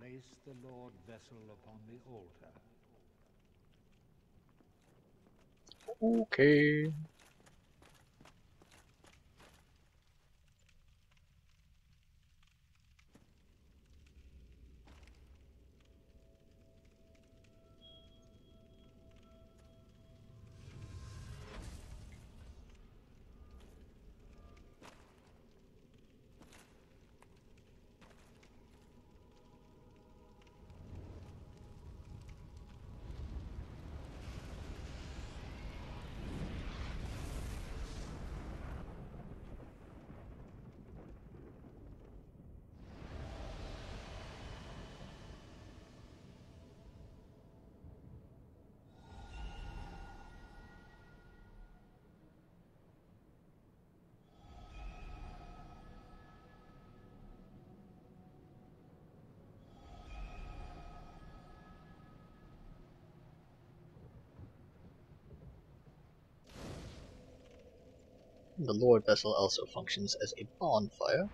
Place the Lord vessel upon the altar. Okay. The Lord vessel also functions as a bonfire.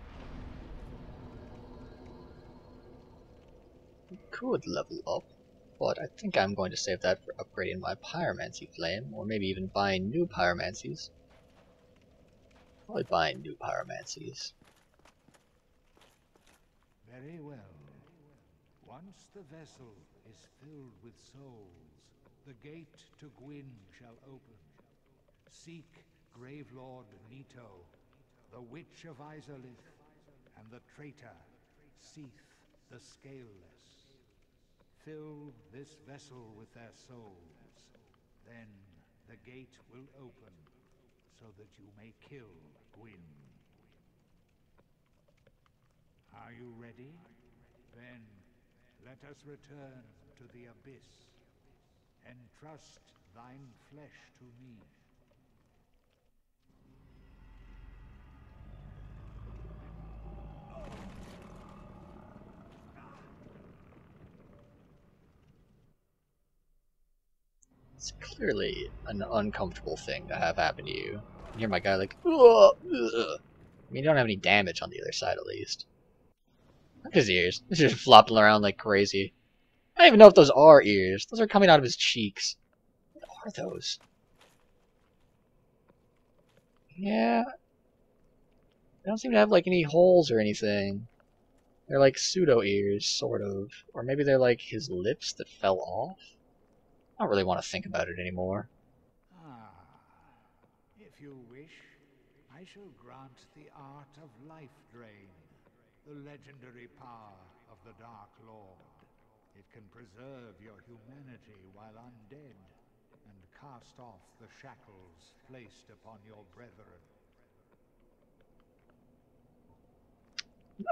We could level up, but I think I'm going to save that for upgrading my pyromancy flame, or maybe even buying new pyromancies. Probably buying new pyromancies. Very well. Once the vessel is filled with souls, the gate to Gwyn shall open. Seek Gravelord Nito, the Witch of Izalith, and the traitor, Seath the Scaleless. Fill this vessel with their souls, then the gate will open, so that you may kill Gwyn. Are you ready? Then let us return to the abyss. Entrust thine flesh to me. It's clearly an uncomfortable thing to have happen to you. You hear my guy like, ugh, ugh. I mean, you don't have any damage on the other side, at least. Look at his ears. He's just flopping around like crazy. I don't even know if those are ears. Those are coming out of his cheeks. What are those? Yeah. They don't seem to have, like, any holes or anything. They're like pseudo-ears, sort of. Or maybe they're like his lips that fell off? I don't really want to think about it anymore. Ah, if you wish, I shall grant the art of life drain, the legendary power of the Dark Lord. It can preserve your humanity while undead, and cast off the shackles placed upon your brethren.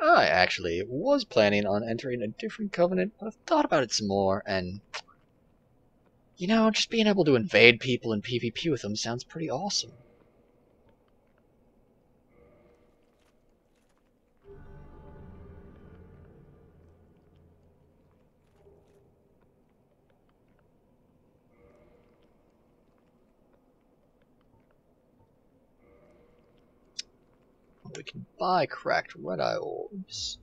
I actually was planning on entering a different covenant, but I've thought about it some more, and you know, just being able to invade people and PvP with them sounds pretty awesome. We can buy cracked red-eye orbs.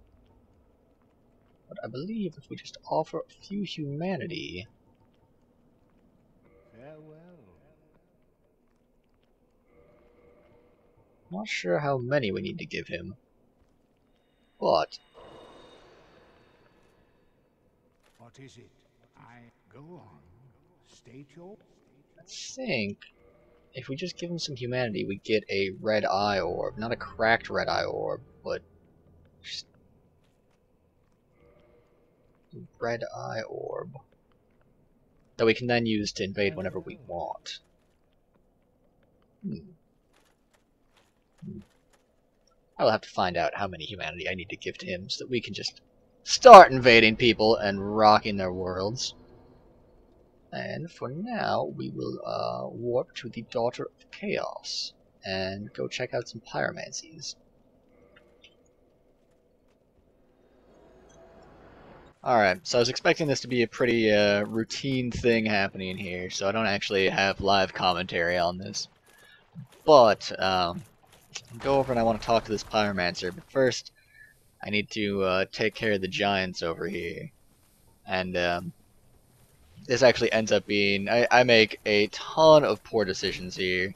But I believe if we just offer a few humanity... Farewell. Not sure how many we need to give him. But... What is it? Go on. State your... I think... if we just give him some humanity, we get a red-eye orb. Not a cracked red-eye orb, but... just... red-eye orb. That we can then use to invade whenever we want. I'll have to find out how many humanity I need to give to him so that we can just start invading people and rocking their worlds. And for now, we will warp to the Daughter of Chaos and go check out some pyromancies. Alright, so I was expecting this to be a pretty routine thing happening here, so I don't actually have live commentary on this. But, go over and I want to talk to this pyromancer, but first, I need to take care of the giants over here. And this actually ends up being... I make a ton of poor decisions here.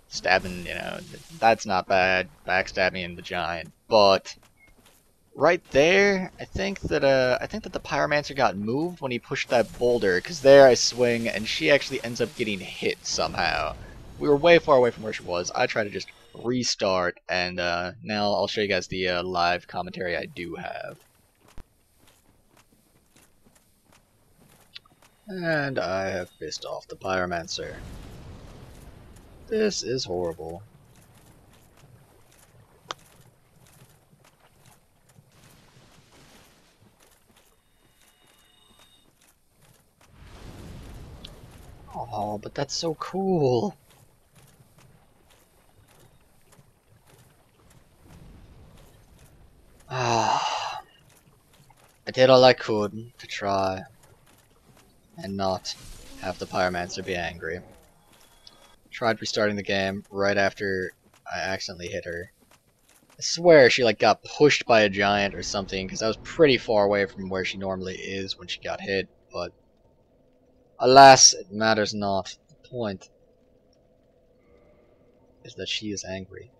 Stabbing, that's not bad. Backstabbing the giant. But right there, I think that the pyromancer got moved when he pushed that boulder, because there I swing and she actually ends up getting hit somehow. We were way far away from where she was. I try to just restart, and now I'll show you guys the live commentary I do have. And I have pissed off the pyromancer. This is horrible. Oh, but that's so cool. Ah, I did all I could to try and not have the pyromancer be angry. Tried restarting the game right after I accidentally hit her. I swear she like got pushed by a giant or something, because I was pretty far away from where she normally is when she got hit, but alas, it matters not. The point is that she is angry.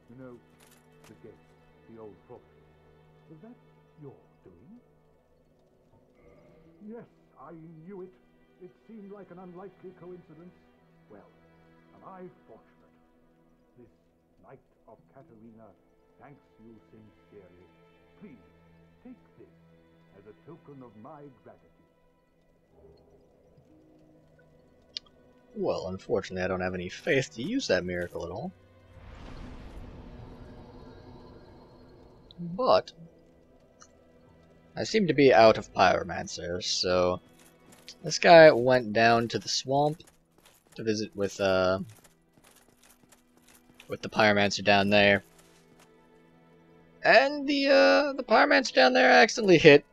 You know, the gate, the old fortress. Was that your doing? Yes, I knew it. It seemed like an unlikely coincidence. Well, am I fortunate? This Knight of Katarina thanks you sincerely. Please, take this as a token of my gratitude. Well, unfortunately I don't have any faith to use that miracle at all. But I seem to be out of pyromancers, so this guy went down to the swamp to visit with the pyromancer down there. And the pyromancer down there accidentally hit.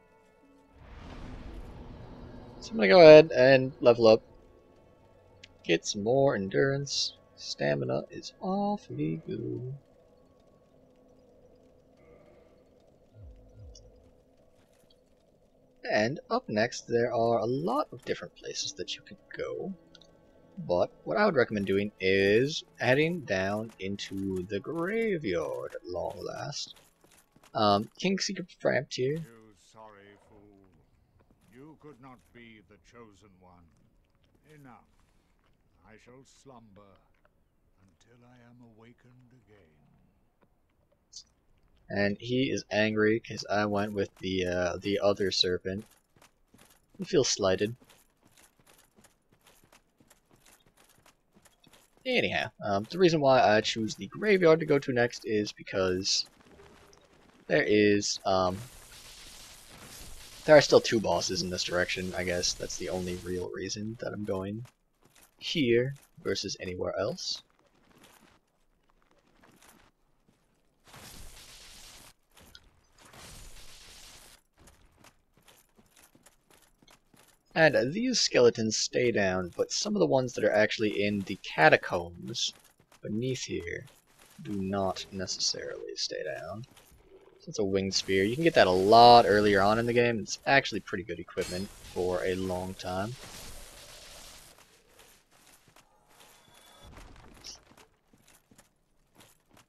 So I'm gonna go ahead and level up. Get some more endurance. Stamina is awfully good. And up next, there are a lot of different places that you could go. But what I would recommend doing is heading down into the graveyard at long last. King's Secret Frontier. You sorry fool. You could not be the chosen one. Enough. I shall slumber until I am awakened again. And he is angry because I went with the other serpent. He feels slighted. Anyhow, the reason why I choose the graveyard to go to next is because there are still two bosses in this direction. I guess that's the only real reason that I'm going here versus anywhere else. And these skeletons stay down, but some of the ones that are actually in the catacombs beneath here do not necessarily stay down. So it's a winged spear. You can get that a lot earlier on in the game. It's actually pretty good equipment for a long time.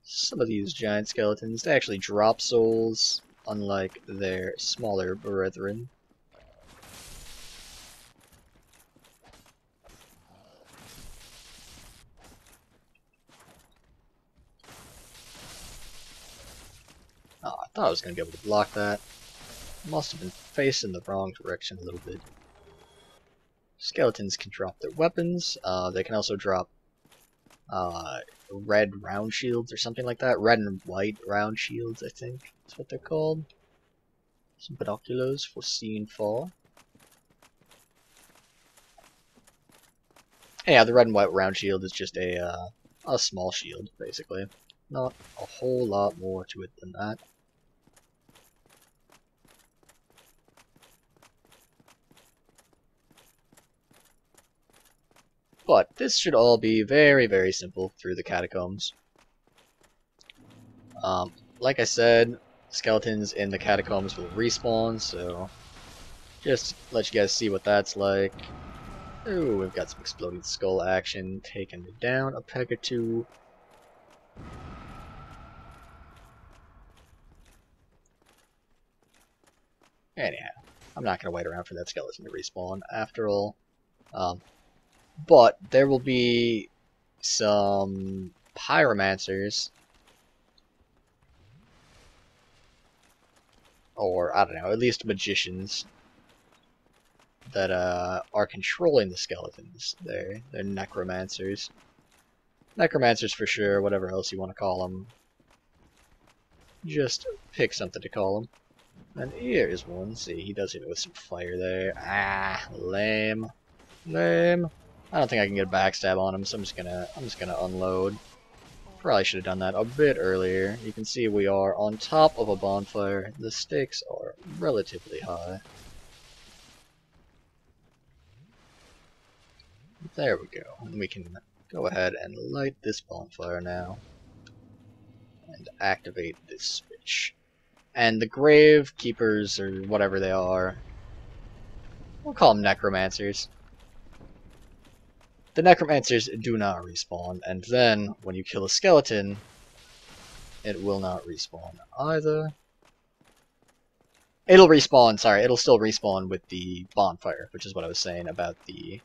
Some of these giant skeletons, they actually drop souls, unlike their smaller brethren. Oh, I thought I was going to be able to block that. Must have been facing the wrong direction a little bit. Skeletons can drop their weapons. They can also drop red round shields or something like that. Red and white round shields, I think is what they're called. Some binoculars for seeing far. Yeah, the red and white round shield is just a small shield, basically. Not a whole lot more to it than that. But this should all be very, very simple through the catacombs. Like I said, skeletons in the catacombs will respawn, so just let you guys see what that's like. Ooh, we've got some exploding skull action, taking me down a peg or two. Anyhow, I'm not going to wait around for that skeleton to respawn, after all. But there will be some pyromancers, or I don't know, at least magicians, that are controlling the skeletons. They're necromancers. Necromancers for sure, whatever else you want to call them. Just pick something to call them. And here is one. See, he does it with some fire there. Ah, lame. Lame. I don't think I can get a backstab on him, so I'm just gonna unload. Probably should have done that a bit earlier. You can see we are on top of a bonfire. The stakes are relatively high. There we go. And we can go ahead and light this bonfire now. And activate this switch. And the grave keepers, or whatever they are, we'll call them necromancers. The necromancers do not respawn, and then when you kill a skeleton, it will not respawn either. It'll respawn, sorry, it'll still respawn with the bonfire, which is what I was saying about the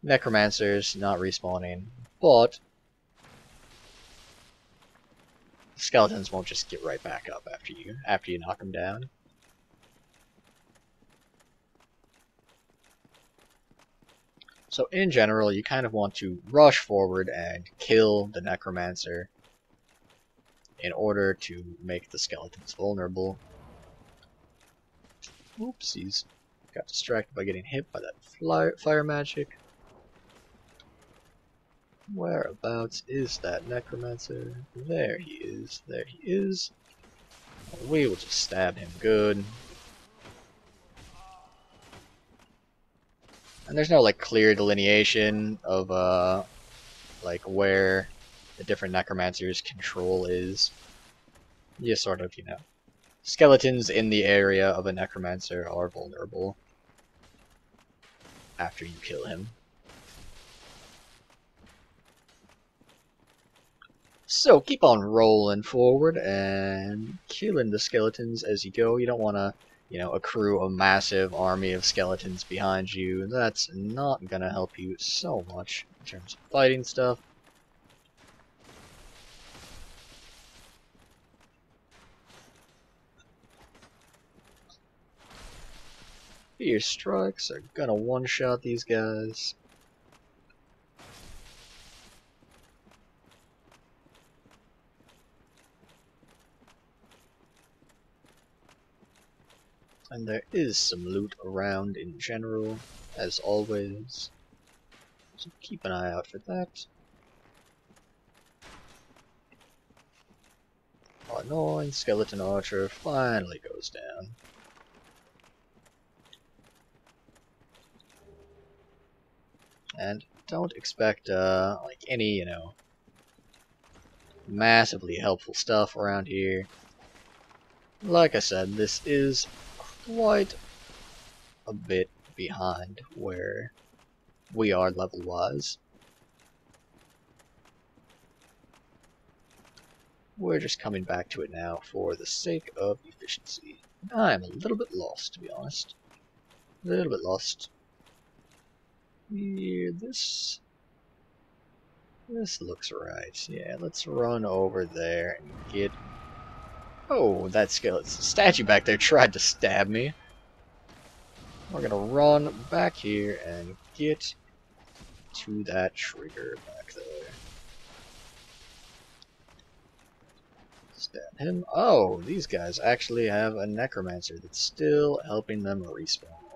necromancers not respawning, but skeletons won't just get right back up after you knock them down. So in general, you kind of want to rush forward and kill the necromancer in order to make the skeletons vulnerable. Oopsies. Got distracted by getting hit by that fire magic. Whereabouts is that necromancer? There he is. There he is. We will just stab him good. And there's no like clear delineation of like where the different necromancers' control is. You sort of, you know, skeletons in the area of a necromancer are vulnerable after you kill him. So keep on rolling forward and killing the skeletons as you go. You don't want to, you know, accrue a massive army of skeletons behind you. That's not gonna help you so much in terms of fighting stuff. Your strikes are gonna one-shot these guys. And there is some loot around in general, as always. So keep an eye out for that. Oh no, and Skeleton Archer finally goes down. And don't expect like any, you know, massively helpful stuff around here. Like I said, this is quite a bit behind where we are level-wise. We're just coming back to it now for the sake of efficiency. I'm a little bit lost, to be honest. A little bit lost. Yeah, this looks right. Yeah, let's run over there and get... Oh, that skeleton statue back there tried to stab me. We're gonna run back here and get to that trigger back there. Stab him. Oh, these guys actually have a necromancer that's still helping them respawn.